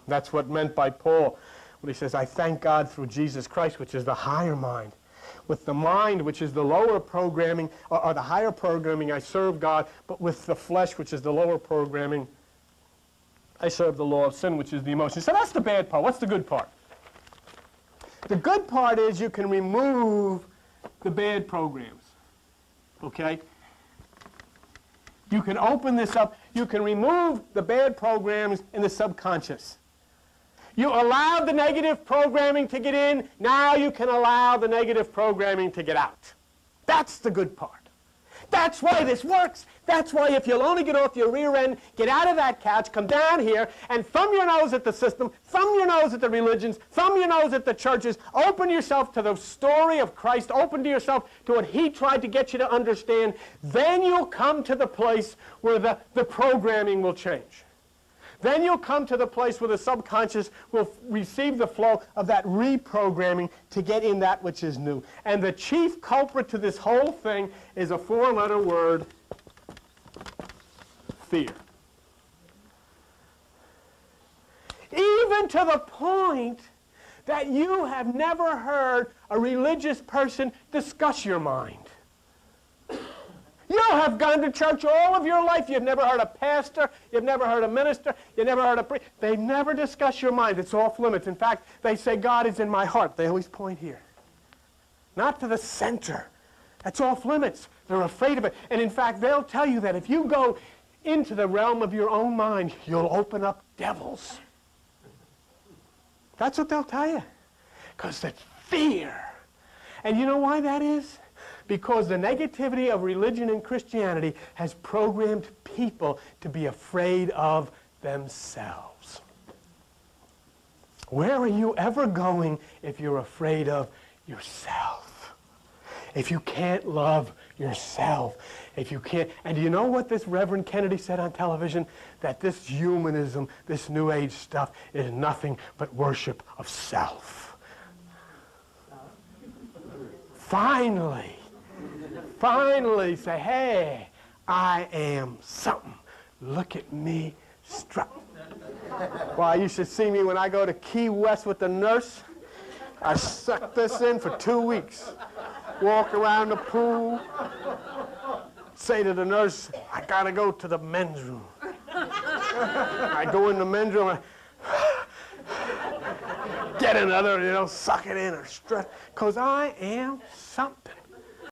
That's what meant by Paul when he says, I thank God through Jesus Christ, which is the higher mind. With the mind, which is the lower programming, or the higher programming, I serve God, but with the flesh, which is the lower programming, I serve the law of sin, which is the emotion. So that's the bad part. What's the good part? The good part is you can remove the bad programs, okay? You can open this up. You can remove the bad programs in the subconscious. You allowed the negative programming to get in. Now you can allow the negative programming to get out. That's the good part. That's why this works. That's why if you'll only get off your rear end, get out of that couch, come down here, and thumb your nose at the system, thumb your nose at the religions, thumb your nose at the churches, open yourself to the story of Christ, open to yourself to what he tried to get you to understand, then you'll come to the place where the programming will change. Then you'll come to the place where the subconscious will receive the flow of that reprogramming to get in that which is new. And the chief culprit to this whole thing is a four-letter word, fear. Even to the point that you have never heard a religious person discuss your mind. You have gone to church all of your life. You've never heard a pastor. You've never heard a minister. You've never heard a priest. They never discuss your mind. It's off limits. In fact, they say, God is in my heart. They always point here. Not to the center. That's off limits. They're afraid of it. And in fact, they'll tell you that if you go into the realm of your own mind, you'll open up devils. That's what they'll tell you. Because it's fear. And you know why that is? Because the negativity of religion and Christianity has programmed people to be afraid of themselves. Where are you ever going if you're afraid of yourself? If you can't love yourself, if you can't... And do you know what this Reverend Kennedy said on television? That this humanism, this New Age stuff, is nothing but worship of self. Finally say, hey, I am something. Look at me strut. Why, you should see me when I go to Key West with the nurse. I suck this in for 2 weeks. Walk around the pool. Say to the nurse, I gotta go to the men's room. I go in the men's room, get another, suck it in or strut. Because I am something.